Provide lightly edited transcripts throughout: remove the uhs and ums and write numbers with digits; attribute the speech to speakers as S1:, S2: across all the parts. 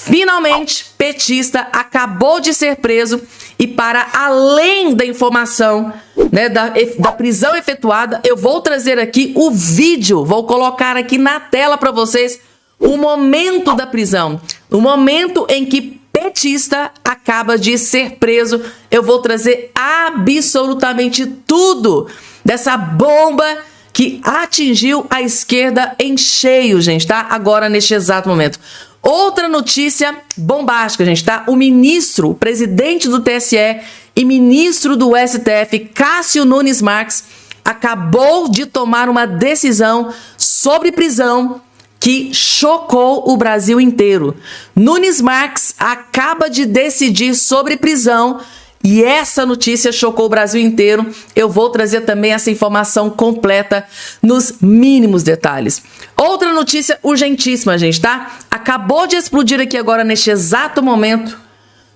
S1: Finalmente, petista acabou de ser preso e, para além da informação, né, da prisão efetuada, eu vou trazer aqui o vídeo, vou colocar aqui na tela para vocês o momento da prisão, o momento em que petista acaba de ser preso. Eu vou trazer absolutamente tudo dessa bomba que atingiu a esquerda em cheio, gente, tá? Agora, neste exato momento. Outra notícia bombástica, gente, tá? O ministro, o presidente do TSE e ministro do STF, Cássio Nunes Marques, acabou de tomar uma decisão sobre prisão que chocou o Brasil inteiro. Nunes Marques acaba de decidir sobre prisão e essa notícia chocou o Brasil inteiro. Eu vou trazer também essa informação completa nos mínimos detalhes. Outra notícia urgentíssima, gente, tá? Acabou de explodir aqui agora, neste exato momento,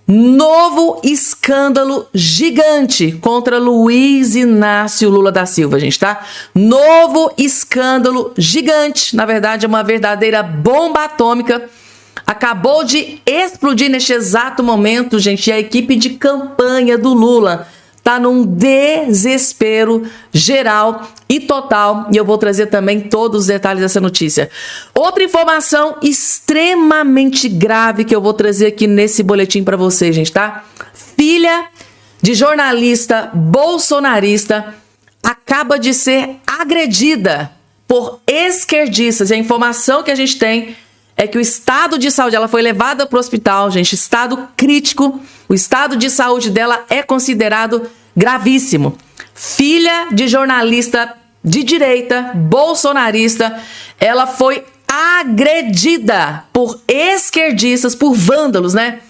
S1: novo escândalo gigante contra Luiz Inácio Lula da Silva, gente, tá? Novo escândalo gigante, na verdade é uma verdadeira bomba atômica. Acabou de explodir neste exato momento, gente, e a equipe de campanha do Lula tá num desespero geral e total, e eu vou trazer também todos os detalhes dessa notícia. Outra informação extremamente grave que eu vou trazer aqui nesse boletim para vocês, gente, tá? Filha de jornalista bolsonarista acaba de ser agredida por esquerdistas, e a informação que a gente tem é que o estado de saúde, ela foi levada para o hospital, gente, estado crítico, o estado de saúde dela é considerado gravíssimo. Filha de jornalista de direita, bolsonarista, ela foi agredida por esquerdistas, por vândalos, né?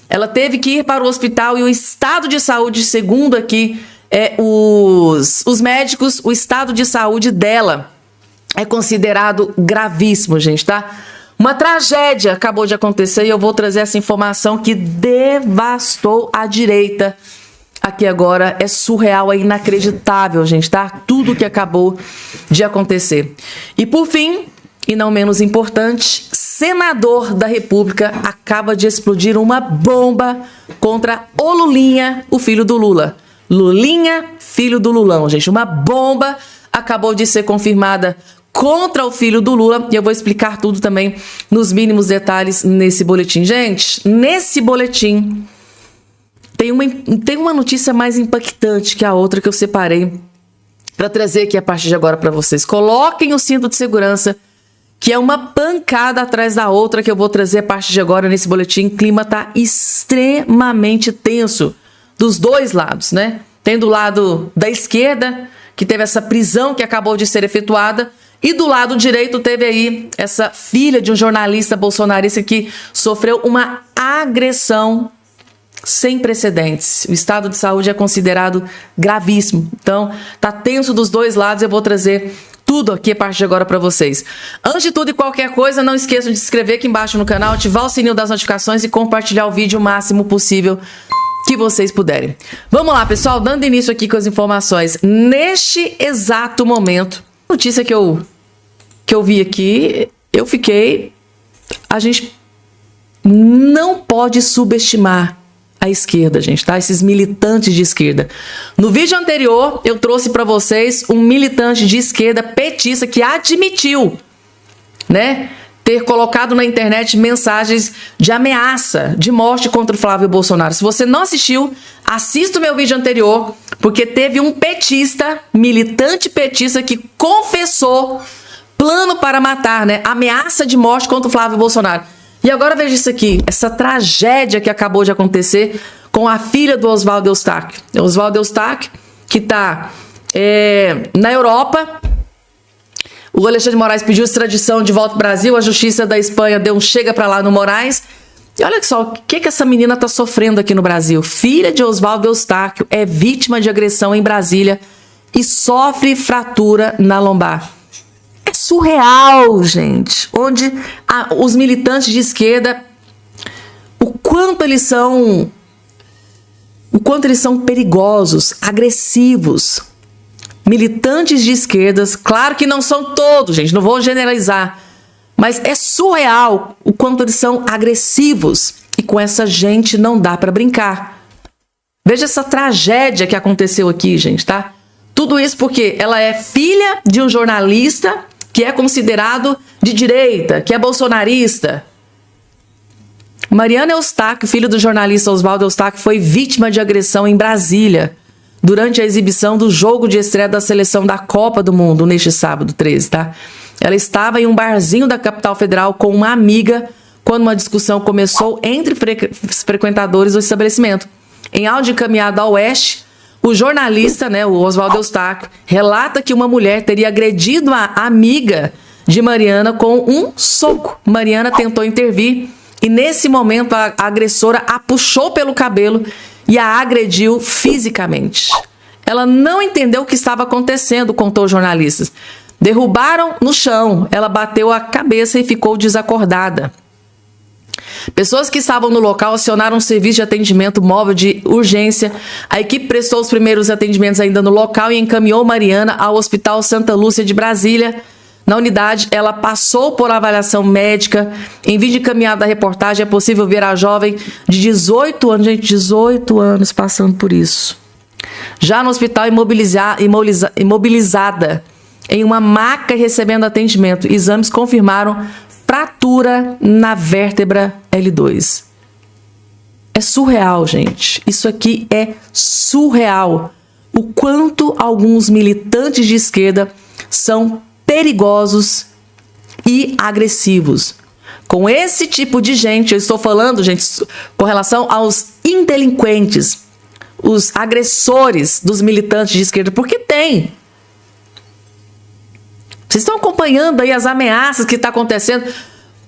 S1: Ela teve que ir para o hospital e o estado de saúde, segundo aqui os médicos, o estado de saúde dela é considerado gravíssimo, gente, tá? Uma tragédia acabou de acontecer e eu vou trazer essa informação que devastou a direita. Aqui agora é surreal, é inacreditável, gente, tá? Tudo que acabou de acontecer. E por fim, e não menos importante, senador da República acaba de explodir uma bomba contra o Lulinha, o filho do Lula. Lulinha, filho do Lulão, gente. Uma bomba acabou de ser confirmada contra o filho do Lula, e eu vou explicar tudo também nos mínimos detalhes nesse boletim. Gente, nesse boletim tem uma notícia mais impactante que a outra que eu separei para trazer aqui a partir de agora para vocês. Coloquem o cinto de segurança, que é uma pancada atrás da outra que eu vou trazer a partir de agora nesse boletim. O clima tá extremamente tenso dos dois lados, né? Tem do lado da esquerda, que teve essa prisão que acabou de ser efetuada, e do lado direito teve aí essa filha de um jornalista bolsonarista que sofreu uma agressão sem precedentes. O estado de saúde é considerado gravíssimo. Então, tá tenso dos dois lados. Eu vou trazer tudo aqui a partir de agora para vocês. Antes de tudo e qualquer coisa, não esqueçam de se inscrever aqui embaixo no canal, ativar o sininho das notificações e compartilhar o vídeo o máximo possível que vocês puderem. Vamos lá, pessoal, dando início aqui com as informações. Neste exato momento, notícia que eu vi aqui, eu fiquei... A gente não pode subestimar a esquerda, gente, tá? Esses militantes de esquerda. No vídeo anterior, eu trouxe para vocês um militante de esquerda petista que admitiu, né, ter colocado na internet mensagens de ameaça, de morte contra o Flávio Bolsonaro. Se você não assistiu, assista o meu vídeo anterior, porque teve um petista, militante petista, que confessou plano para matar, né? Ameaça de morte contra o Flávio Bolsonaro. E agora veja isso aqui, essa tragédia que acabou de acontecer com a filha do Oswaldo Eustáquio. Oswaldo Eustáquio, que está na Europa. O Alexandre de Moraes pediu extradição de volta ao Brasil, a Justiça da Espanha deu um chega para lá no Moraes. E olha só, o que essa menina está sofrendo aqui no Brasil. Filha de Oswaldo Eustáquio é vítima de agressão em Brasília e sofre fratura na lombar. É surreal, gente, onde os militantes de esquerda, o quanto eles são perigosos, agressivos. Militantes de esquerdas, claro que não são todos, gente, não vou generalizar, Mas é surreal o quanto eles são agressivos. E com essa gente não dá para brincar. Veja essa tragédia que aconteceu aqui, gente, tá? Tudo isso porque ela é filha de um jornalista que é considerado de direita, que é bolsonarista. Mariana Eustáquio, filho do jornalista Oswaldo Eustáquio, foi vítima de agressão em Brasília durante a exibição do jogo de estreia da seleção da Copa do Mundo neste sábado 13, tá? Ela estava em um barzinho da capital federal com uma amiga quando uma discussão começou entre frequentadores do estabelecimento. Em áudio encaminhado ao Oeste, o jornalista, o Oswaldo Eustáquio, relata que uma mulher teria agredido a amiga de Mariana com um soco. Mariana tentou intervir e, nesse momento, a agressora a puxou pelo cabelo e a agrediu fisicamente. Ela não entendeu o que estava acontecendo, contou os jornalistas. Derrubaram no chão, ela bateu a cabeça e ficou desacordada. Pessoas que estavam no local acionaram um serviço de atendimento móvel de urgência. A equipe prestou os primeiros atendimentos ainda no local e encaminhou Mariana ao Hospital Santa Lúcia de Brasília. Na unidade, ela passou por avaliação médica. Em vídeo encaminhado da reportagem, é possível ver a jovem de 18 anos, gente, 18 anos passando por isso. Já no hospital, imobilizada em uma maca recebendo atendimento. Exames confirmaram fratura na vértebra L2. É surreal, gente. Isso aqui é surreal. O quanto alguns militantes de esquerda são perigosos e agressivos. Com esse tipo de gente, eu estou falando, gente, com relação aos delinquentes, os agressores dos militantes de esquerda, porque tem. Vocês estão acompanhando aí as ameaças que estão acontecendo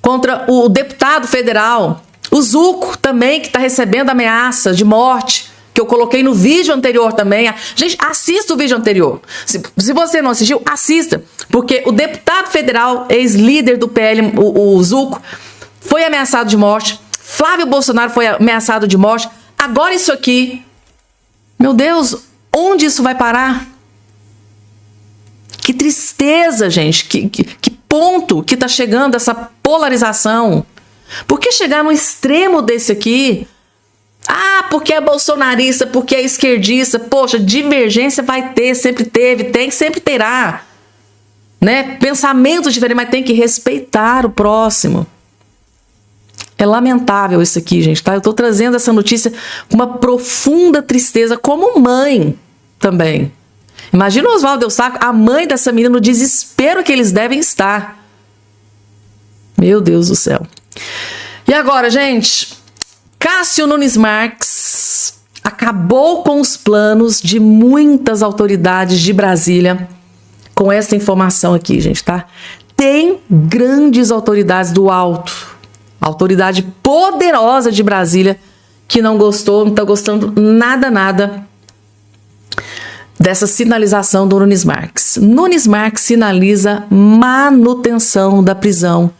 S1: contra o deputado federal, o Zuco também, que está recebendo ameaça de morte, que eu coloquei no vídeo anterior também. Gente, assista o vídeo anterior. Se você não assistiu, assista, porque o deputado federal, ex-líder do PL, o Zuco, foi ameaçado de morte. Flávio Bolsonaro foi ameaçado de morte. Agora isso aqui, meu Deus, onde isso vai parar? Que tristeza, gente, que ponto que está chegando essa polarização. Por que chegar no extremo desse aqui? Ah, porque é bolsonarista, porque é esquerdista. Poxa, divergência vai ter, sempre teve, tem, sempre terá. Pensamentos diferentes, mas tem que respeitar o próximo. É lamentável isso aqui, gente, tá? Eu estou trazendo essa notícia com uma profunda tristeza, como mãe também. Imagina o Oswaldo Eustáquio, a mãe dessa menina, no desespero que eles devem estar. Meu Deus do céu. E agora, gente, Cássio Nunes Marques acabou com os planos de muitas autoridades de Brasília com essa informação aqui, gente, tá? Tem grandes autoridades do alto, autoridade poderosa de Brasília, que não gostou, não tá gostando nada dessa sinalização do Nunes Marques. Nunes Marques sinaliza manutenção da prisão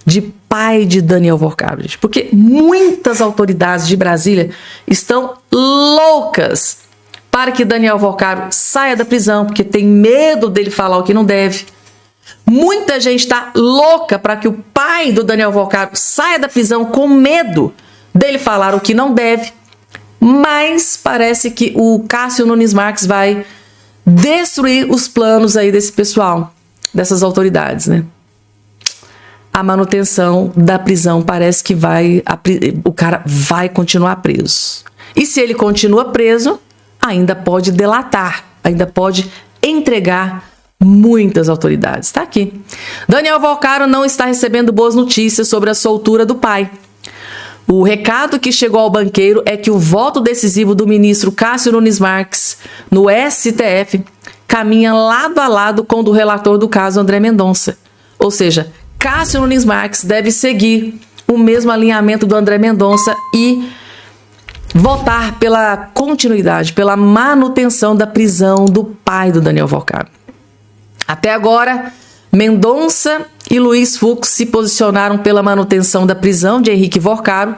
S1: de pai de Daniel Vorcaro, gente, porque muitas autoridades de Brasília estão loucas para que Daniel Vorcaro saia da prisão, porque tem medo dele falar o que não deve. Muita gente está louca para que o pai do Daniel Vorcaro saia da prisão com medo dele falar o que não deve. Mas parece que o Cássio Nunes Marques vai destruir os planos aí desse pessoal, dessas autoridades, A manutenção da prisão parece que o cara vai continuar preso. E se ele continua preso, ainda pode delatar, ainda pode entregar muitas autoridades. Tá aqui. Daniel Vorcaro não está recebendo boas notícias sobre a soltura do pai. O recado que chegou ao banqueiro é que o voto decisivo do ministro Cássio Nunes Marques no STF caminha lado a lado com o do relator do caso, André Mendonça. Ou seja, Cássio Nunes Marques deve seguir o mesmo alinhamento do André Mendonça e votar pela continuidade, pela manutenção da prisão do pai do Daniel Vorcaro. Até agora, Mendonça e Luiz Fux se posicionaram pela manutenção da prisão de Henrique Vorcaro,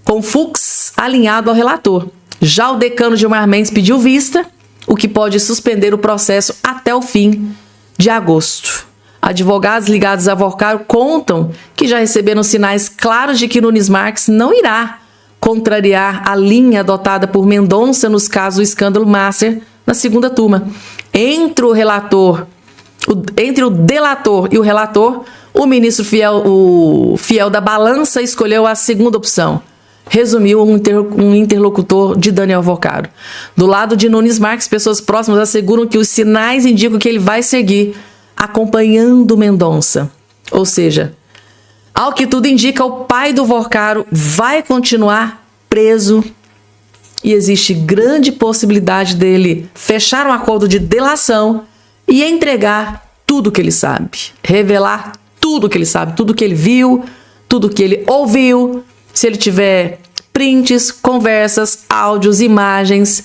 S1: com Fux alinhado ao relator. Já o decano Gilmar Mendes pediu vista, o que pode suspender o processo até o fim de agosto. Advogados ligados a Vorcaro contam que já receberam sinais claros de que Nunes Marques não irá contrariar a linha adotada por Mendonça nos casos do escândalo Master na segunda turma. Entre o delator e o relator, o ministro fiel da balança escolheu a segunda opção. Resumiu um interlocutor de Daniel Vorcaro. Do lado de Nunes Marques, pessoas próximas asseguram que os sinais indicam que ele vai seguir acompanhando Mendonça. Ou seja, ao que tudo indica, o pai do Vorcaro vai continuar preso e existe grande possibilidade dele fechar um acordo de delação e entregar tudo que ele sabe, revelar tudo que ele sabe, tudo que ele viu, tudo que ele ouviu, se ele tiver prints, conversas, áudios, imagens.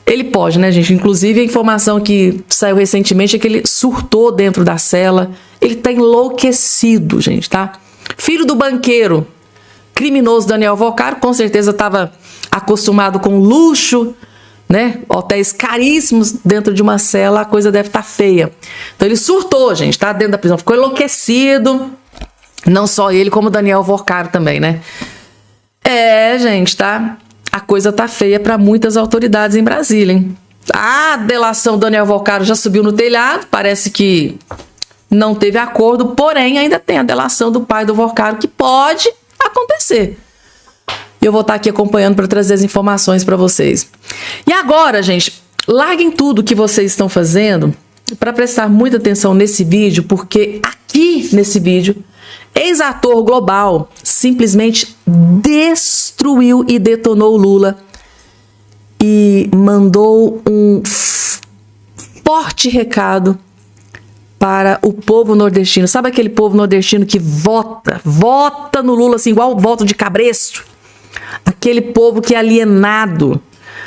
S1: Ele pode, né, gente? Inclusive, a informação que saiu recentemente é que ele surtou dentro da cela. Ele tá enlouquecido, gente, tá? Filho do banqueiro criminoso Daniel Vorcaro, com certeza estava acostumado com luxo, né? Hotéis caríssimos dentro de uma cela, a coisa deve estar feia. Então ele surtou, gente, tá? Dentro da prisão, ficou enlouquecido. Não só ele, como Daniel Vorcaro também, né? Gente, tá? A coisa tá feia para muitas autoridades em Brasília, hein? A delação do Daniel Vorcaro já subiu no telhado, parece que não teve acordo, porém ainda tem a delação do pai do Vorcaro, que pode acontecer. E eu vou estar aqui acompanhando para trazer as informações para vocês. E agora, gente, larguem tudo que vocês estão fazendo para prestar muita atenção nesse vídeo, porque aqui nesse vídeo, ex-ator global simplesmente destruiu e detonou o Lula e mandou um forte recado para o povo nordestino. Sabe aquele povo nordestino que vota no Lula assim, igual voto de cabresto? Aquele povo que é alienado,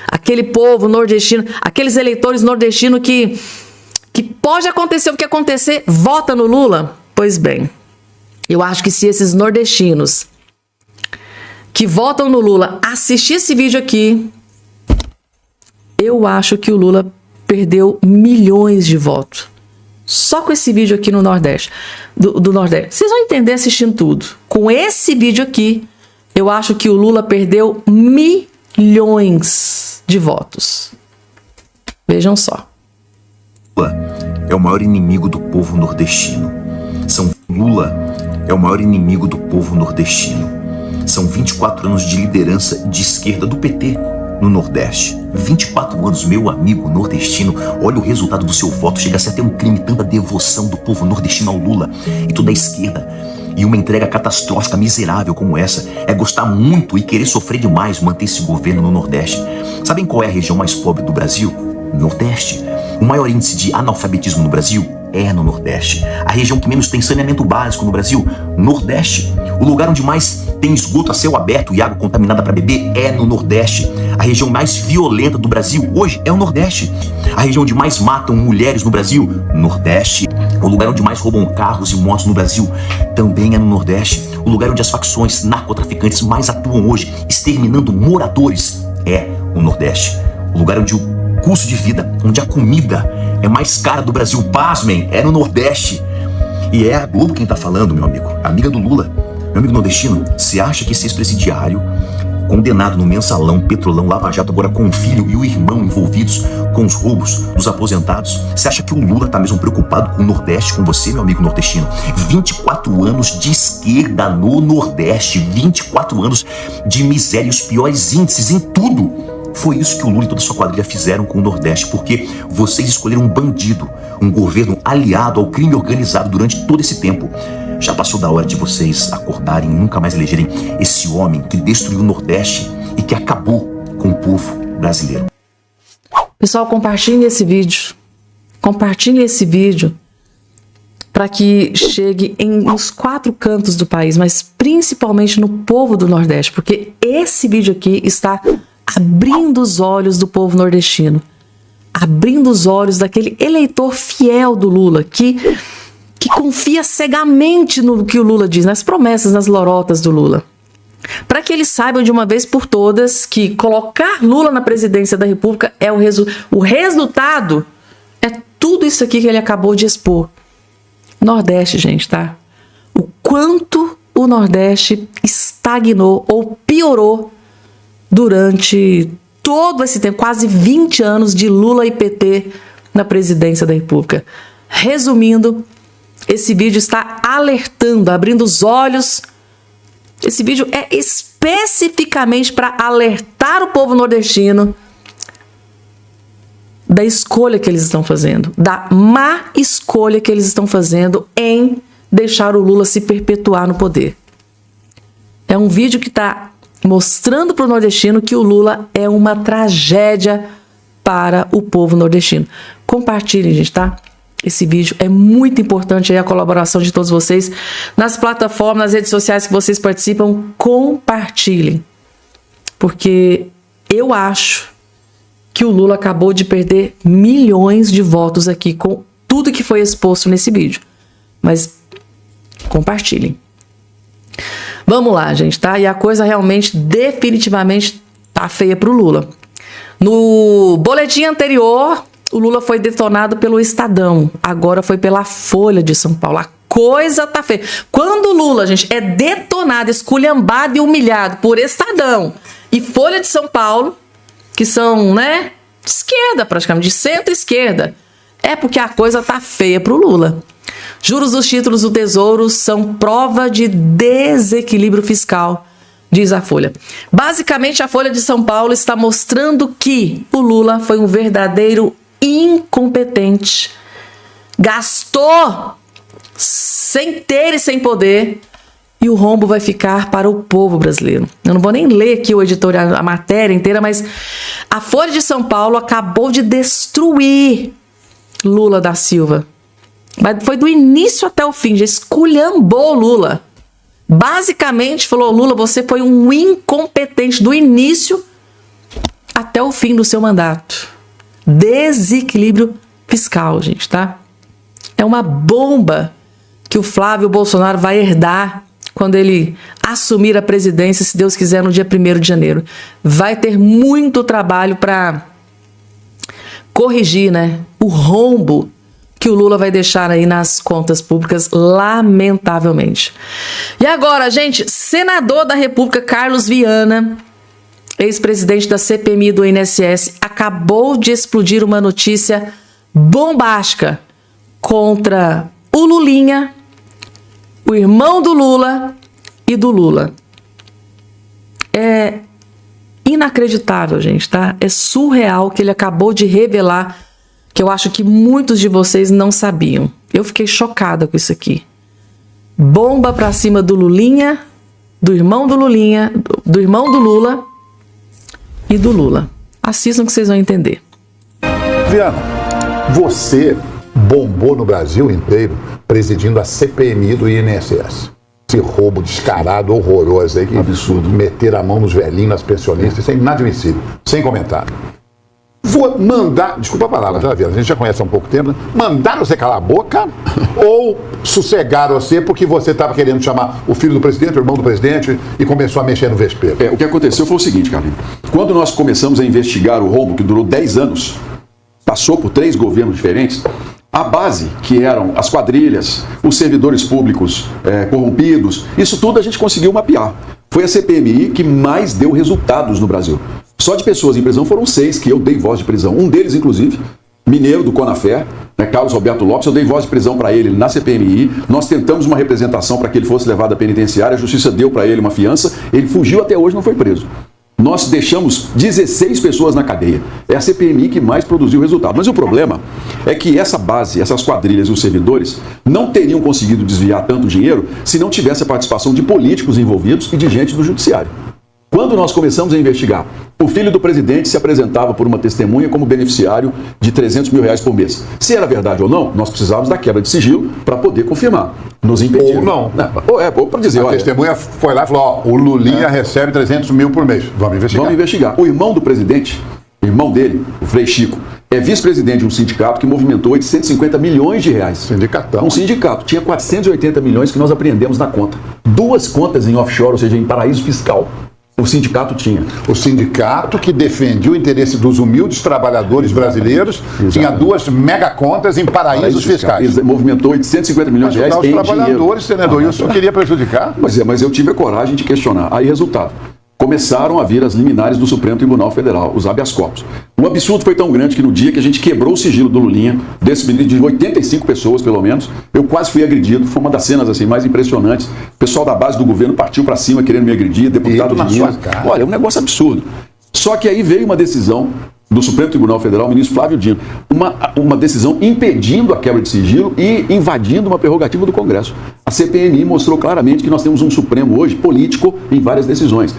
S1: aquele povo nordestino, aqueles eleitores nordestinos que pode acontecer o que acontecer, vota no Lula. Pois bem, eu acho que se esses nordestinos que votam no Lula assistir esse vídeo aqui, eu acho que o Lula perdeu milhões de votos. Só com esse vídeo aqui no Nordeste, do Nordeste. Vocês vão entender assistindo tudo. Com esse vídeo aqui, eu acho que o Lula perdeu milhões de votos. Vejam só.
S2: Lula é o maior inimigo do povo nordestino. Lula é o maior inimigo do povo nordestino. São 24 anos de liderança de esquerda do PT no Nordeste. 24 anos, meu amigo nordestino. Olha o resultado do seu voto. Chega a ser até um crime tanta devoção do povo nordestino ao Lula e toda a esquerda. E uma entrega catastrófica, miserável como essa é gostar muito e querer sofrer demais manter esse governo no Nordeste. Sabem qual é a região mais pobre do Brasil? Nordeste. O maior índice de analfabetismo no Brasil é no Nordeste. A região que menos tem saneamento básico no Brasil, Nordeste. O lugar onde mais tem esgoto a céu aberto e água contaminada para beber é no Nordeste. A região mais violenta do Brasil hoje é o Nordeste. A região onde mais matam mulheres no Brasil, Nordeste. O lugar onde mais roubam carros e motos no Brasil também é no Nordeste. O lugar onde as facções narcotraficantes mais atuam hoje, exterminando moradores, é o Nordeste. O lugar onde o custo de vida, onde a comida é mais cara do Brasil, pasmem, é no Nordeste. E é a Globo quem tá falando, meu amigo, amiga do Lula. Meu amigo nordestino, você acha que esse ex-presidiário, condenado no mensalão, Petrolão, Lava Jato, agora com o filho e o irmão envolvidos com os roubos dos aposentados, você acha que o Lula tá mesmo preocupado com o Nordeste, com você, meu amigo nordestino? 24 anos de esquerda no Nordeste, 24 anos de miséria e os piores índices em tudo. Foi isso que o Lula e toda a sua quadrilha fizeram com o Nordeste, porque vocês escolheram um bandido, um governo aliado ao crime organizado durante todo esse tempo. Já passou da hora de vocês acordarem e nunca mais elegerem esse homem que destruiu o Nordeste e que acabou com o povo brasileiro.
S1: Pessoal, compartilhem esse vídeo. Compartilhem esse vídeo para que chegue nos 4 cantos do país, mas principalmente no povo do Nordeste, porque esse vídeo aqui está abrindo os olhos do povo nordestino, abrindo os olhos daquele eleitor fiel do Lula, que confia cegamente no que o Lula diz, nas promessas, nas lorotas do Lula. Para que eles saibam de uma vez por todas que colocar Lula na presidência da República é o resultado é tudo isso aqui que ele acabou de expor. Nordeste, gente, tá? O quanto o Nordeste estagnou ou piorou durante todo esse tempo, quase 20 anos de Lula e PT na presidência da República. Resumindo, esse vídeo está alertando, abrindo os olhos. Esse vídeo é especificamente para alertar o povo nordestino da escolha que eles estão fazendo, da má escolha que eles estão fazendo em deixar o Lula se perpetuar no poder. É um vídeo que está mostrando para o nordestino que o Lula é uma tragédia para o povo nordestino. Compartilhem, gente, tá? Esse vídeo é muito importante aí, a colaboração de todos vocês nas plataformas, nas redes sociais que vocês participam. Compartilhem, porque eu acho que o Lula acabou de perder milhões de votos aqui com tudo que foi exposto nesse vídeo. Mas compartilhem. Vamos lá, gente, tá? E a coisa realmente, definitivamente, tá feia pro Lula. No boletim anterior, o Lula foi detonado pelo Estadão. Agora foi pela Folha de São Paulo. A coisa tá feia. Quando o Lula, gente, é detonado, esculhambado e humilhado por Estadão e Folha de São Paulo, que são, né, de esquerda praticamente, de centro-esquerda, é porque a coisa tá feia pro Lula. Juros dos títulos do Tesouro são prova de desequilíbrio fiscal, diz a Folha. Basicamente, a Folha de São Paulo está mostrando que o Lula foi um verdadeiro incompetente. Gastou sem ter e sem poder, e o rombo vai ficar para o povo brasileiro. Eu não vou nem ler aqui o editorial, a matéria inteira, mas a Folha de São Paulo acabou de destruir Lula da Silva. Mas foi do início até o fim, já esculhambou Lula. Basicamente falou: Lula, você foi um incompetente do início até o fim do seu mandato. Desequilíbrio fiscal, gente, tá? É uma bomba que o Flávio Bolsonaro vai herdar quando ele assumir a presidência, se Deus quiser, no dia 1º de janeiro. Vai ter muito trabalho para corrigir, né, o rombo que o Lula vai deixar aí nas contas públicas, lamentavelmente. E agora, gente, senador da República Carlos Viana, ex-presidente da CPMI do INSS, acabou de explodir uma notícia bombástica contra o Lulinha, o irmão do Lula e do Lula. É inacreditável, gente, tá? É surreal o que ele acabou de revelar, que eu acho que muitos de vocês não sabiam. Eu fiquei chocada com isso aqui. Bomba pra cima do Lulinha, do irmão do Lulinha, do irmão do Lula e do Lula. Assistam que vocês vão entender.
S3: Viana, você bombou no Brasil inteiro presidindo a CPMI do INSS. Esse roubo descarado, horroroso aí, que absurdo. Meter a mão nos velhinhos, nas pensionistas, isso é inadmissível. Sem comentário. Vou mandar, desculpa a palavra, tá vendo? A gente já conhece há um pouco tempo, né? Mandaram você calar a boca ou sossegaram você porque você estava querendo chamar o filho do presidente, o irmão do presidente e começou a mexer no vespeiro?
S4: O que aconteceu foi o seguinte, Carlinhos. Quando nós começamos a investigar o rombo, que durou 10 anos, passou por 3 governos diferentes, a base, que eram as quadrilhas, os servidores públicos corrompidos, isso tudo a gente conseguiu mapear. Foi a CPMI que mais deu resultados no Brasil. Só de pessoas em prisão foram 6 que eu dei voz de prisão. Um deles, inclusive, mineiro do Conafer, Carlos Alberto Lopes, eu dei voz de prisão para ele na CPMI. Nós tentamos uma representação para que ele fosse levado à penitenciária, a justiça deu para ele uma fiança, ele fugiu até hoje, não foi preso. Nós deixamos 16 pessoas na cadeia. É a CPMI que mais produziu resultado. Mas o problema é que essa base, essas quadrilhas e os servidores não teriam conseguido desviar tanto dinheiro se não tivesse a participação de políticos envolvidos e de gente do judiciário. Quando nós começamos a investigar, o filho do presidente se apresentava por uma testemunha como beneficiário de R$300 mil por mês. Se era verdade ou não, nós precisávamos da quebra de sigilo para poder confirmar. Nos impediram.
S3: Ou não.
S4: Ou para dizer,
S3: a testemunha foi lá e falou, ó, o Lulinha recebe 300 mil por mês. Vamos investigar.
S4: Vamos investigar. O irmão do presidente, irmão dele, o Frei Chico, é vice-presidente de um sindicato que movimentou 850 milhões de reais.
S3: Sindicatão.
S4: Um sindicato. Tinha 480 milhões que nós apreendemos na conta. 2 contas em offshore, ou seja, em paraíso fiscal. O sindicato tinha.
S3: O sindicato que defendia o interesse dos humildes trabalhadores brasileiros tinha 2 megacontas em paraísos fiscais.
S4: Movimentou 850 milhões de reais em dinheiro.
S3: Os trabalhadores, senador, isso queria prejudicar?
S4: Mas eu tive a coragem de questionar. Aí, resultado. Começaram a vir as liminares do Supremo Tribunal Federal, os habeas corpus. O absurdo foi tão grande que no dia que a gente quebrou o sigilo do Lulinha, desse menino de 85 pessoas pelo menos, eu quase fui agredido. Foi uma das cenas assim mais impressionantes. O pessoal da base do governo partiu para cima querendo me agredir, deputado de Minas. Olha, é um negócio absurdo. Só que aí veio uma decisão do Supremo Tribunal Federal, o ministro Flávio Dino, uma decisão impedindo a quebra de sigilo e invadindo uma prerrogativa do Congresso. A CPMI mostrou claramente que nós temos um Supremo hoje político em várias decisões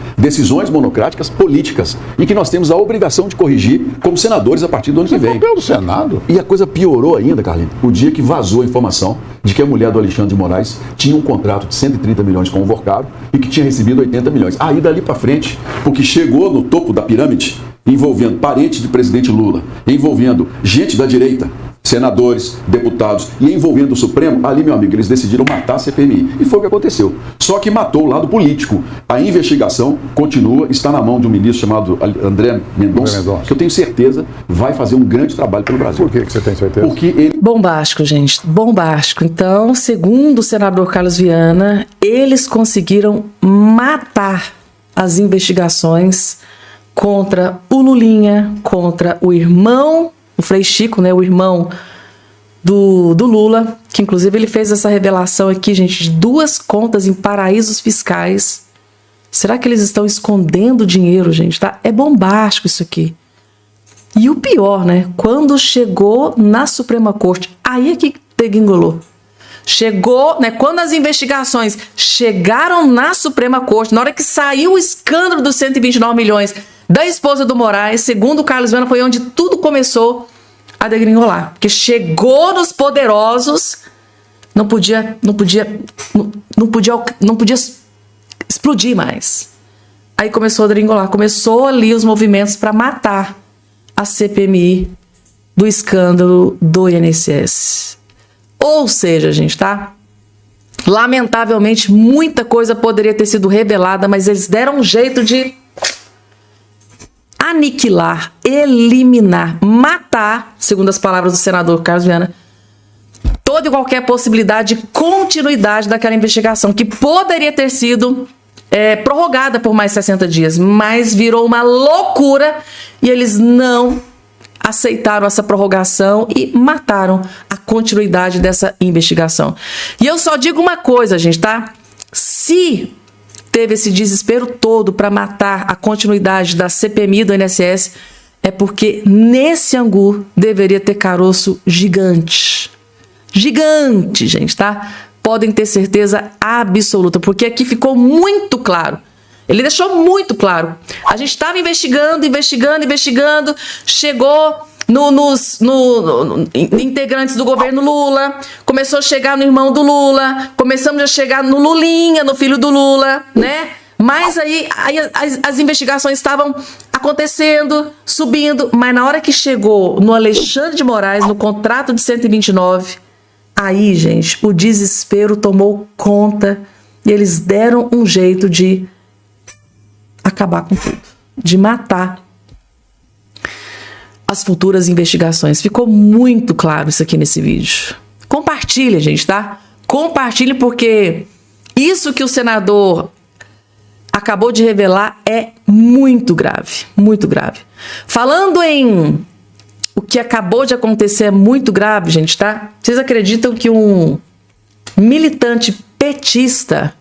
S4: monocráticas políticas, e que nós temos a obrigação de corrigir como senadores a partir do ano que vem.
S3: Papel do Senado.
S4: E a coisa piorou ainda, Carlinhos, o dia que vazou a informação de que a mulher do Alexandre de Moraes tinha um contrato de 130 milhões com o Vorcado e que tinha recebido 80 milhões. Aí dali para frente, porque chegou no topo da pirâmide, envolvendo parentes de presidente Lula, envolvendo gente da direita, senadores, deputados, e envolvendo o Supremo, ali, meu amigo, eles decidiram matar a CPMI. E foi o que aconteceu. Só que matou o lado político. A investigação continua, está na mão de um ministro chamado André Mendonça, que eu tenho certeza vai fazer um grande trabalho pelo Brasil.
S3: Por que você tem certeza?
S4: Porque ele...
S1: Bombástico, gente, bombástico. Então, segundo o senador Carlos Viana, eles conseguiram matar as investigações contra o Lulinha, contra o irmão, o Frei Chico, né, o irmão do Lula, que inclusive ele fez essa revelação aqui, gente, de 2 contas em paraísos fiscais. Será que eles estão escondendo dinheiro, gente? Tá? É bombástico isso aqui. E o pior, né, quando chegou na Suprema Corte, aí é que degringolou. Chegou, né, quando as investigações chegaram na Suprema Corte, na hora que saiu o escândalo dos 129 milhões da esposa do Moraes, segundo o Carlos Viana, foi onde tudo começou a degringolar. Porque chegou nos poderosos, não podia explodir mais. Aí começou a degringolar, começou ali os movimentos para matar a CPMI do escândalo do INSS. Ou seja, gente, tá? Lamentavelmente, muita coisa poderia ter sido revelada, mas eles deram um jeito de aniquilar, eliminar, matar, segundo as palavras do senador Carlos Viana, toda e qualquer possibilidade de continuidade daquela investigação, que poderia ter sido prorrogada por mais 60 dias, mas virou uma loucura e eles não aceitaram essa prorrogação e mataram a continuidade dessa investigação. E eu só digo uma coisa, gente, tá? Se teve esse desespero todo para matar a continuidade da CPMI do INSS, é porque nesse angu deveria ter caroço gigante. Gigante, gente, tá? Podem ter certeza absoluta, porque aqui ficou muito claro. Ele deixou muito claro. A gente estava investigando, chegou nos integrantes do governo Lula, começou a chegar no irmão do Lula, começamos a chegar no Lulinha, no filho do Lula, né? Mas aí as investigações estavam acontecendo, subindo, mas na hora que chegou no Alexandre de Moraes, no contrato de 129, aí, gente, o desespero tomou conta e eles deram um jeito de acabar com tudo, de matar as futuras investigações. Ficou muito claro isso aqui nesse vídeo. Compartilha, gente, tá? Compartilhe, porque isso que o senador acabou de revelar é muito grave, muito grave. Falando em o que acabou de acontecer é muito grave, gente, tá? Vocês acreditam que um militante petista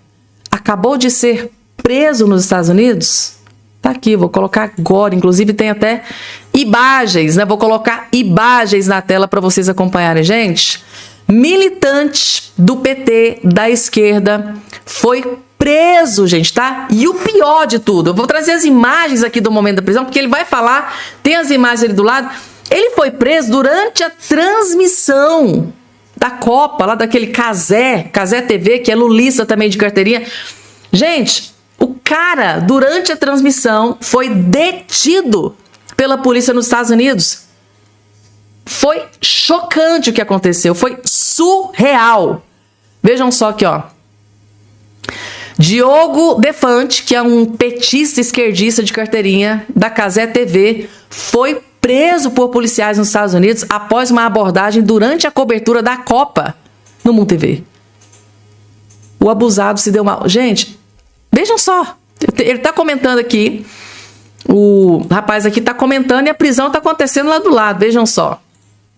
S1: acabou de ser preso nos Estados Unidos? Tá aqui, vou colocar agora, inclusive tem até imagens, né? Vou colocar imagens na tela para vocês acompanharem, gente. Militante do PT, da esquerda, foi preso, gente, tá? E o pior de tudo, eu vou trazer as imagens aqui do momento da prisão, porque ele vai falar, tem as imagens ali do lado. Ele foi preso durante a transmissão da Copa, lá daquele Cazé TV, que é lulista também de carteirinha. Gente, o cara, durante a transmissão, foi detido pela polícia nos Estados Unidos. Foi chocante o que aconteceu, foi surreal. Vejam só aqui, ó. Diogo Defante, que é um petista esquerdista de carteirinha da Cazé TV, foi preso por policiais nos Estados Unidos após uma abordagem durante a cobertura da Copa no Mundo TV. O abusado se deu mal. Gente, vejam só. Ele tá comentando aqui. O rapaz aqui tá comentando e a prisão tá acontecendo lá do lado. Vejam só.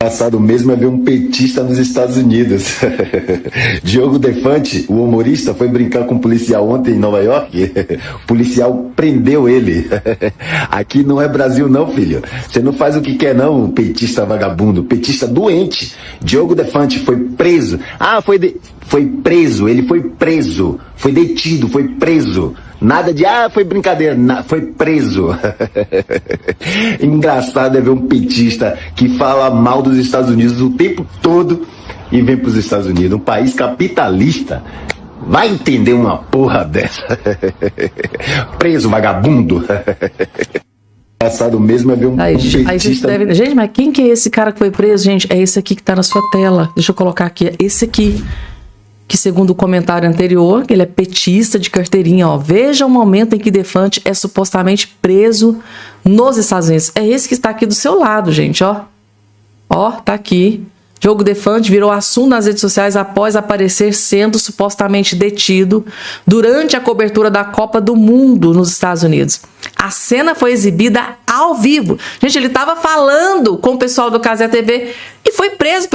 S5: Passado mesmo é ver um petista nos Estados Unidos. Diogo Defante, o humorista, foi brincar com um policial ontem em Nova York. O policial prendeu ele. Aqui não é Brasil não, filho. Você não faz o que quer não, petista vagabundo, petista doente. Diogo Defante foi preso. Foi preso, ele foi preso. Foi detido, foi preso. Nada de, foi brincadeira, foi preso. Engraçado é ver um petista que fala mal dos Estados Unidos o tempo todo e vem para os Estados Unidos, um país capitalista. Vai entender uma porra dessa. Preso, vagabundo. Engraçado mesmo é ver um petista...
S1: Gente, mas quem que é esse cara que foi preso? Gente, é esse aqui que tá na sua tela. Deixa eu colocar aqui, é esse aqui. Que segundo o comentário anterior, ele é petista de carteirinha, ó. Veja o momento em que Defante é supostamente preso nos Estados Unidos. É esse que está aqui do seu lado, gente, ó. Ó, tá aqui. Diogo Defante virou assunto nas redes sociais após aparecer sendo supostamente detido durante a cobertura da Copa do Mundo nos Estados Unidos. A cena foi exibida ao vivo. Gente, ele estava falando com o pessoal do Cazé TV e foi preso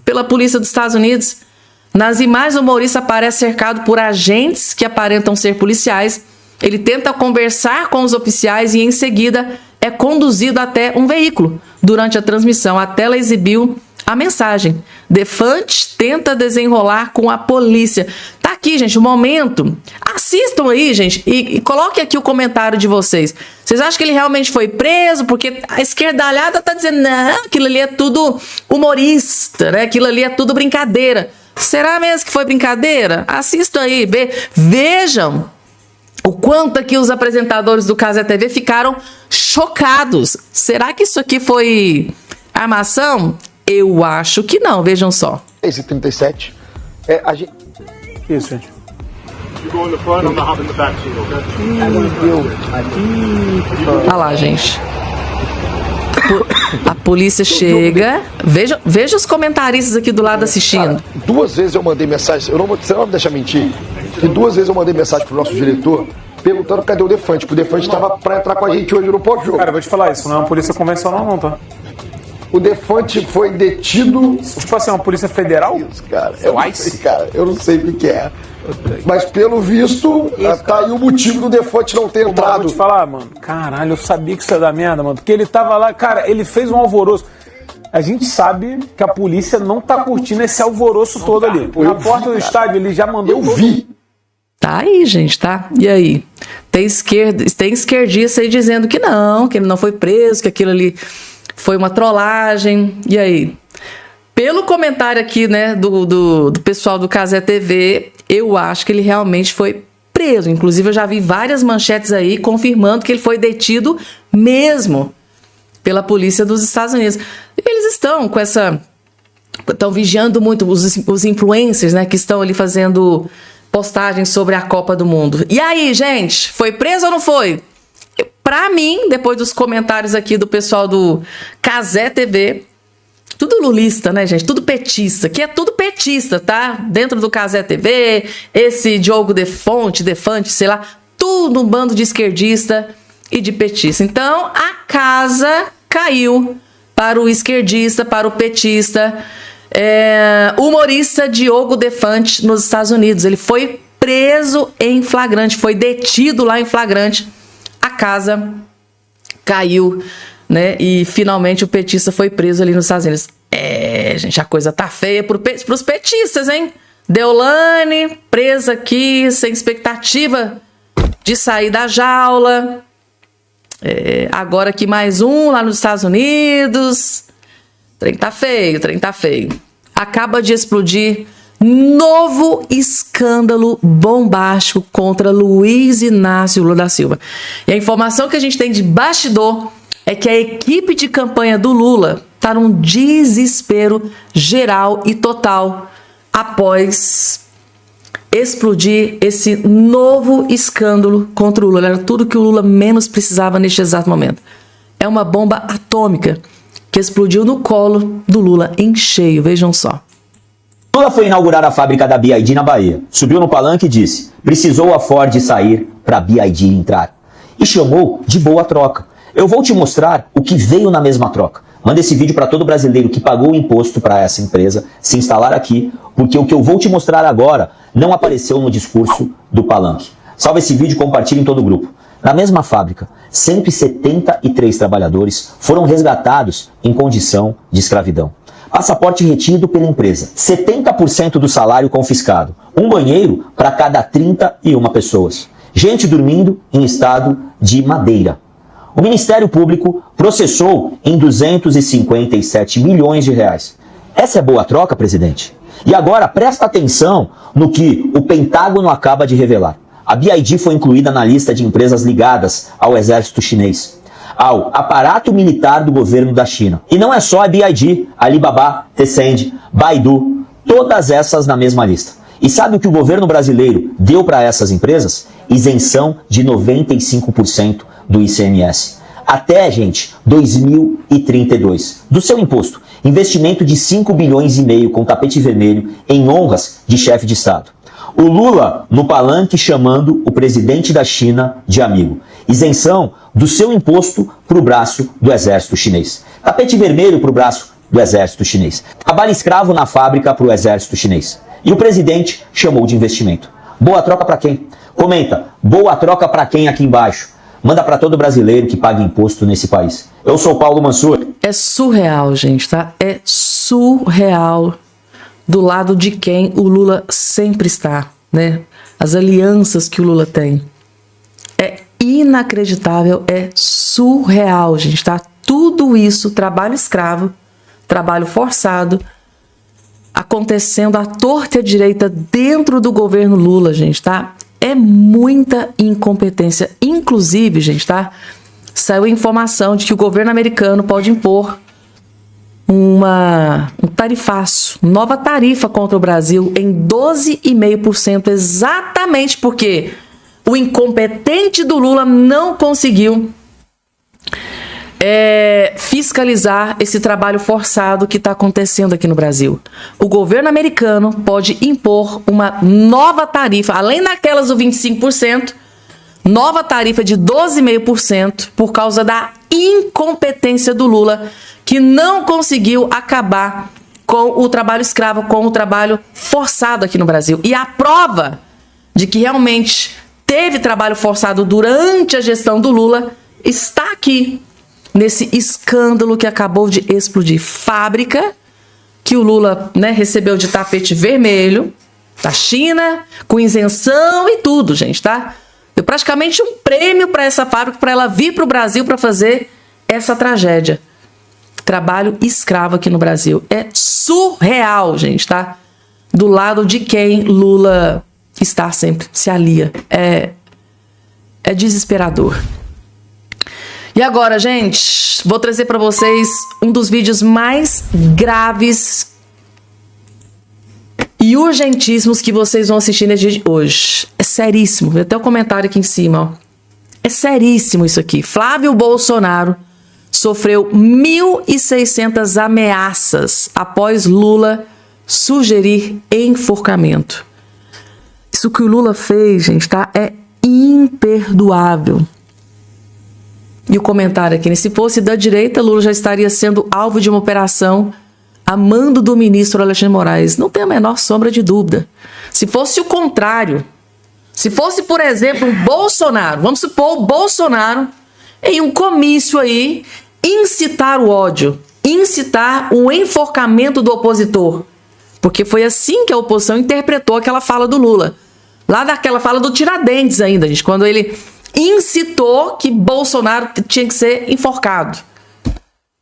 S1: pela polícia dos Estados Unidos. Nas imagens, o humorista aparece cercado por agentes que aparentam ser policiais. Ele tenta conversar com os oficiais e, em seguida, é conduzido até um veículo. Durante a transmissão, a tela exibiu a mensagem. Defante tenta desenrolar com a polícia. Tá aqui, gente, o momento. Assistam aí, gente, e coloquem aqui o comentário de vocês. Vocês acham que ele realmente foi preso? Porque a esquerdalhada tá dizendo, não, aquilo ali é tudo humorista, né? Aquilo ali é tudo brincadeira. Será mesmo que foi brincadeira? Assistam aí, vejam o quanto aqui os apresentadores do Cazé TV ficaram chocados. Será que isso aqui foi armação? Eu acho que não, vejam só.
S6: 37. Isso, gente.
S1: Olha lá, gente. A polícia chega. Veja os comentaristas aqui do lado assistindo.
S6: Cara, 2 vezes eu mandei mensagem. Você não vai me deixar mentir. E 2 vezes eu mandei mensagem pro nosso diretor perguntando cadê o Defante. Porque o Defante estava para entrar com a gente hoje no pós-jogo.
S7: Cara, eu vou te falar, isso não é uma polícia convencional, não, tá?
S6: O Defante foi detido.
S7: Tipo assim, uma polícia federal?
S6: Isso, cara. Eu não sei o que é. Mas pelo visto, tá aí o motivo do Defante não ter entrado.
S7: Vou te falar, mano. Caralho, eu sabia que isso ia dar merda, mano. Porque ele tava lá, cara, ele fez um alvoroço. A gente sabe que a polícia não tá curtindo esse alvoroço todo ali. Na porta do estádio, ele já mandou.
S6: Eu vi.
S1: Tá aí, gente, tá? E aí? Tem esquerdista aí dizendo que ele não foi preso, que aquilo ali foi uma trollagem. E aí? Pelo comentário aqui, né, do pessoal do Cazé TV, eu acho que ele realmente foi preso. Inclusive, eu já vi várias manchetes aí confirmando que ele foi detido mesmo pela polícia dos Estados Unidos. E eles estão estão vigiando muito os influencers, né, que estão ali fazendo postagens sobre a Copa do Mundo. E aí, gente, foi preso ou não foi? Pra mim, depois dos comentários aqui do pessoal do Cazé TV, tudo lulista, né, gente? Tudo petista. Que é tudo petista, tá? Dentro do Cazé TV, esse Diogo Defante, sei lá, tudo um bando de esquerdista e de petista. Então, a casa caiu para o esquerdista, para o petista, humorista Diogo Defante nos Estados Unidos. Ele foi preso em flagrante, foi detido lá em flagrante. A casa caiu, né? E finalmente o petista foi preso ali nos Estados Unidos. Gente, a coisa tá feia pros petistas, hein? Deolane, presa aqui, sem expectativa de sair da jaula. Agora aqui mais um lá nos Estados Unidos. O trem tá feio. Acaba de explodir novo escândalo bombástico contra Luiz Inácio Lula da Silva. E a informação que a gente tem de bastidor é que a equipe de campanha do Lula está num desespero geral e total após explodir esse novo escândalo contra o Lula. Era tudo que o Lula menos precisava neste exato momento. É uma bomba atômica que explodiu no colo do Lula em cheio. Vejam só.
S8: Lula foi inaugurar a fábrica da BYD na Bahia. Subiu no palanque e disse: precisou a Ford sair para a BYD entrar. E chamou de boa troca. Eu vou te mostrar o que veio na mesma troca. Manda esse vídeo para todo brasileiro que pagou o imposto para essa empresa se instalar aqui, porque o que eu vou te mostrar agora não apareceu no discurso do palanque. Salve esse vídeo e compartilhe em todo o grupo. Na mesma fábrica, 173 trabalhadores foram resgatados em condição de escravidão. Passaporte retido pela empresa, 70% do salário confiscado, um banheiro para cada 31 pessoas. Gente dormindo em estado de madeira. O Ministério Público processou em 257 milhões de reais. Essa é boa troca, presidente? E agora presta atenção no que o Pentágono acaba de revelar. A BYD foi incluída na lista de empresas ligadas ao exército chinês, ao aparato militar do governo da China. E não é só a BYD, Alibaba, Tencent, Baidu, todas essas na mesma lista. E sabe o que o governo brasileiro deu para essas empresas? Isenção de 95% do ICMS. Até, gente, 2032. Do seu imposto, investimento de 5 bilhões e meio com tapete vermelho em honras de chefe de Estado. O Lula no palanque chamando o presidente da China de amigo. Isenção do seu imposto para o braço do exército chinês. Tapete vermelho para o braço do exército chinês. Trabalho escravo na fábrica para o exército chinês. E o presidente chamou de investimento. Boa troca para quem? Comenta, boa troca para quem aqui embaixo? Manda para todo brasileiro que paga imposto nesse país. Eu sou Paulo Mansur.
S1: É surreal, gente, tá? É surreal do lado de quem o Lula sempre está, né? As alianças que o Lula tem. É inacreditável, é surreal, gente, tá? Tudo isso, trabalho escravo, trabalho forçado, acontecendo à torta e à direita dentro do governo Lula, gente, tá? É muita incompetência. Inclusive, gente, tá? Saiu a informação de que o governo americano pode impor um tarifaço, nova tarifa contra o Brasil em 12,5%, exatamente porque o incompetente do Lula não conseguiu fiscalizar esse trabalho forçado que está acontecendo aqui no Brasil. O governo americano pode impor uma nova tarifa, além daquelas do 25%, nova tarifa de 12,5% por causa da incompetência do Lula, que não conseguiu acabar com o trabalho escravo, com o trabalho forçado aqui no Brasil. E a prova de que realmente teve trabalho forçado durante a gestão do Lula está aqui, nesse escândalo que acabou de explodir. Fábrica que o Lula, né, recebeu de tapete vermelho da China, com isenção e tudo, gente, tá? Deu praticamente um prêmio para essa fábrica, para ela vir para o Brasil para fazer essa tragédia. Trabalho escravo aqui no Brasil. É surreal, gente, tá? Do lado de quem Lula está sempre, se alia. É desesperador. E agora, gente, vou trazer para vocês um dos vídeos mais graves e urgentíssimos que vocês vão assistir nesse dia de hoje. É seríssimo. Vê até o comentário aqui em cima, ó. É seríssimo isso aqui. Flávio Bolsonaro sofreu 1.600 ameaças após Lula sugerir enforcamento. Isso que o Lula fez, gente, tá? É imperdoável. E o comentário aqui, se fosse da direita, Lula já estaria sendo alvo de uma operação a mando do ministro Alexandre de Moraes. Não tem a menor sombra de dúvida. Se fosse o contrário, se fosse, por exemplo, o Bolsonaro, vamos supor o Bolsonaro, em um comício aí, incitar o ódio, incitar o enforcamento do opositor. Porque foi assim que a oposição interpretou aquela fala do Lula. Lá daquela fala do Tiradentes ainda, gente, quando ele incitou que Bolsonaro tinha que ser enforcado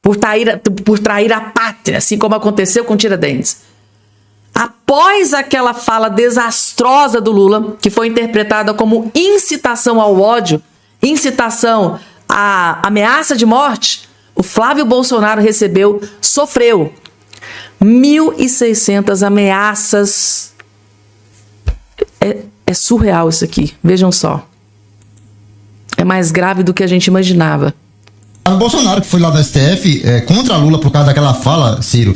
S1: por trair a pátria, assim como aconteceu com Tiradentes. Após aquela fala desastrosa do Lula, que foi interpretada como incitação ao ódio, incitação à ameaça de morte, o Flávio Bolsonaro sofreu 1.600 ameaças É surreal isso aqui. Vejam só. É mais grave do que a gente imaginava.
S9: O Bolsonaro, que foi lá do STF contra Lula por causa daquela fala, Ciro,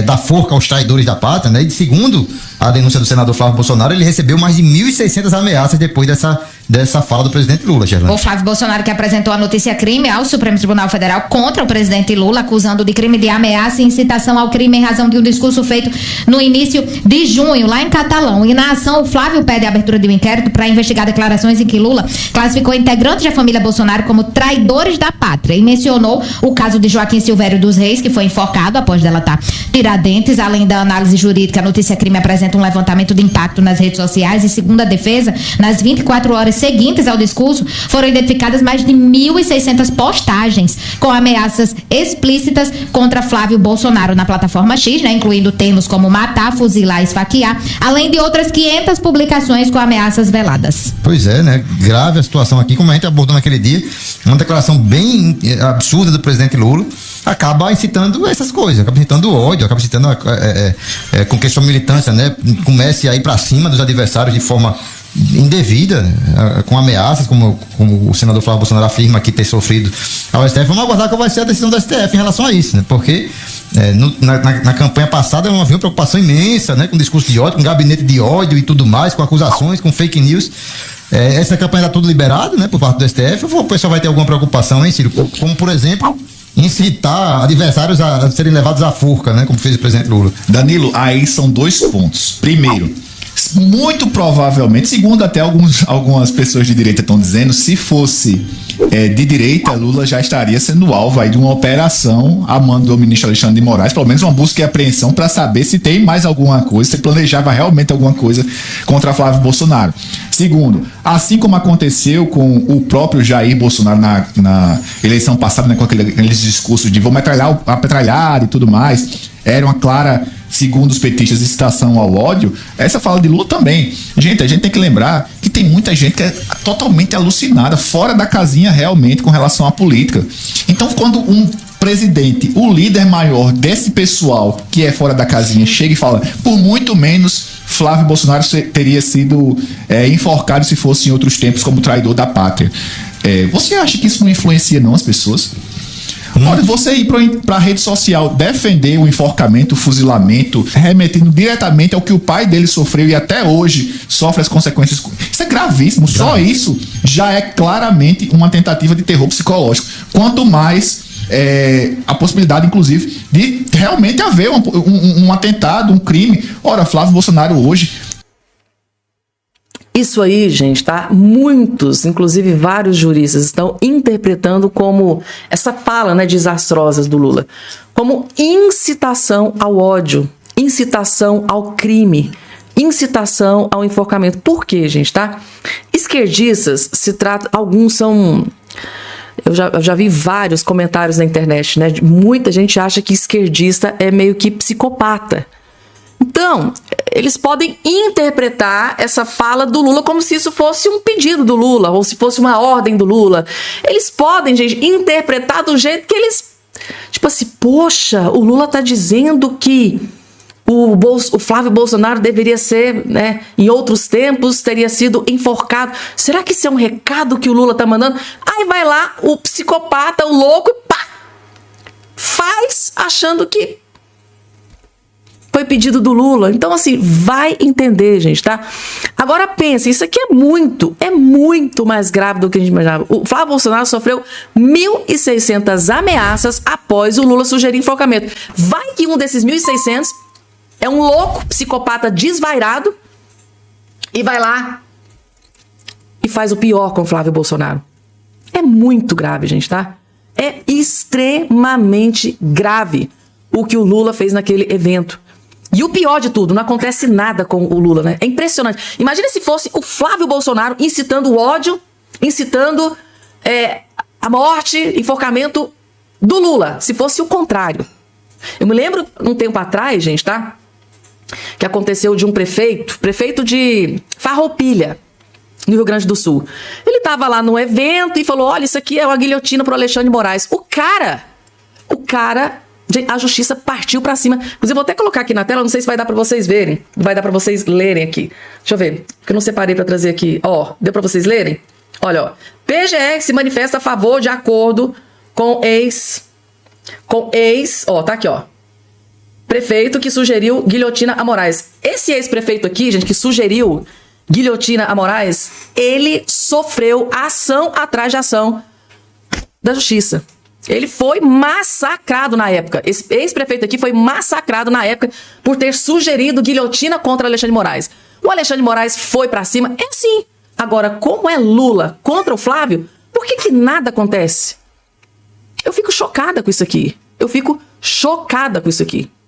S9: da forca aos traidores da pátria, né? E segundo a denúncia do senador Flávio Bolsonaro, ele recebeu mais de 1.600 ameaças depois dessa fala do presidente Lula, Gerlane.
S10: O Flávio Bolsonaro, que apresentou a notícia-crime ao Supremo Tribunal Federal contra o presidente Lula, acusando de crime de ameaça e incitação ao crime em razão de um discurso feito no início de junho, lá em Catalão. E na ação, o Flávio pede a abertura de um inquérito para investigar declarações em que Lula classificou integrantes da família Bolsonaro como traidores da pátria e mencionou o caso de Joaquim Silvério dos Reis, que foi enforcado após delatar Tiradentes. Além da análise jurídica, a notícia-crime apresenta um levantamento de impacto nas redes sociais e, segundo a defesa, nas 24 horas seguintes ao discurso, foram identificadas mais de 1.600 postagens com ameaças explícitas contra Flávio Bolsonaro na plataforma X, né, incluindo termos como matar, fuzilar, esfaquear, além de outras 500 publicações com ameaças veladas.
S9: Pois é, né? Grave a situação aqui, como a gente abordou naquele dia, uma declaração bem absurda do presidente Lula, acaba incitando essas coisas, acaba incitando ódio, acaba incitando com que a sua militância, né, comece a ir para cima dos adversários de forma indevida, com ameaças, como o senador Flávio Bolsonaro afirma que ter sofrido ao STF. Vamos aguardar qual vai ser a decisão do STF em relação a isso, né? Porque na campanha passada havia uma preocupação imensa, né, com discurso de ódio, com gabinete de ódio e tudo mais, com acusações, com fake news. Essa campanha está tudo liberado, né, por parte do STF. Ou o pessoal vai ter alguma preocupação, hein, Ciro? Como, por exemplo, incitar adversários a serem levados à forca, né, como fez o presidente Lula.
S11: Danilo, aí são 2 pontos. Primeiro, muito provavelmente, segundo até algumas pessoas de direita estão dizendo, se fosse de direita, Lula já estaria sendo alvo aí de uma operação a mando do ministro Alexandre de Moraes, pelo menos uma busca e apreensão para saber se tem mais alguma coisa, se planejava realmente alguma coisa contra Flávio Bolsonaro. Segundo, assim como aconteceu com o próprio Jair Bolsonaro na eleição passada, né, com aqueles discursos de vou metralhar e tudo mais, era uma clara, segundo os petistas, incitação ao ódio. Essa fala de Lula também. Gente, a gente tem que lembrar que tem muita gente que é totalmente alucinada, fora da casinha realmente com relação à política. Então, quando um presidente, o líder maior desse pessoal que é fora da casinha, chega e fala, por muito menos Flávio Bolsonaro teria sido enforcado se fosse em outros tempos como traidor da pátria. Você acha que isso não influencia não as pessoas? Olha, você ir para a rede social defender o enforcamento, o fuzilamento, remetendo diretamente ao que o pai dele sofreu e até hoje sofre as consequências. Isso é gravíssimo. Só isso já é claramente uma tentativa de terror psicológico. Quanto mais a possibilidade, inclusive, de realmente haver um atentado, um crime. Ora, Flávio Bolsonaro hoje...
S1: Isso aí, gente, tá? Muitos, inclusive vários juristas, estão interpretando como essa fala, né, desastrosa do Lula, como incitação ao ódio, incitação ao crime, incitação ao enforcamento. Por quê, gente, tá? Esquerdistas se trata, alguns são... Eu já vi vários comentários na internet, né? Muita gente acha que esquerdista é meio que psicopata. Então, eles podem interpretar essa fala do Lula como se isso fosse um pedido do Lula, ou se fosse uma ordem do Lula. Eles podem, gente, interpretar do jeito que eles... Tipo assim, poxa, o Lula tá dizendo que o Flávio Bolsonaro deveria ser, né, em outros tempos, teria sido enforcado. Será que isso é um recado que o Lula tá mandando? Aí vai lá o psicopata, o louco, e pá! Faz achando que foi pedido do Lula. Então, assim, vai entender, gente, tá? Agora pensa, isso aqui é muito mais grave do que a gente imaginava. O Flávio Bolsonaro sofreu 1.600 ameaças após o Lula sugerir enforcamento. Vai que um desses 1.600 é um louco, psicopata desvairado e vai lá e faz o pior com o Flávio Bolsonaro. É muito grave, gente, tá? É extremamente grave o que o Lula fez naquele evento. E o pior de tudo, não acontece nada com o Lula, né? É impressionante. Imagina se fosse o Flávio Bolsonaro incitando o ódio, incitando a morte, enforcamento do Lula. Se fosse o contrário. Eu me lembro, um tempo atrás, gente, tá? Que aconteceu de um prefeito de Farroupilha, no Rio Grande do Sul. Ele tava lá no evento e falou, olha, isso aqui é uma guilhotina pro Alexandre de Moraes. O cara Gente, a justiça partiu pra cima. Inclusive, eu vou até colocar aqui na tela, não sei se vai dar pra vocês verem. Vai dar pra vocês lerem aqui. Deixa eu ver, porque eu não separei pra trazer aqui. Ó, deu pra vocês lerem? Olha, ó. PGR se manifesta a favor de acordo com ó, tá aqui, ó. Prefeito que sugeriu guilhotina a Moraes. Esse ex-prefeito aqui, gente, que sugeriu guilhotina a Moraes, ele sofreu ação atrás de ação da justiça. Ele foi massacrado na época. Esse ex-prefeito aqui foi massacrado na época por ter sugerido guilhotina contra Alexandre de Moraes. O Alexandre de Moraes foi pra cima? É sim. Agora, como é Lula contra o Flávio, por que nada acontece? Eu fico chocada com isso aqui. Eu fico chocada com isso aqui.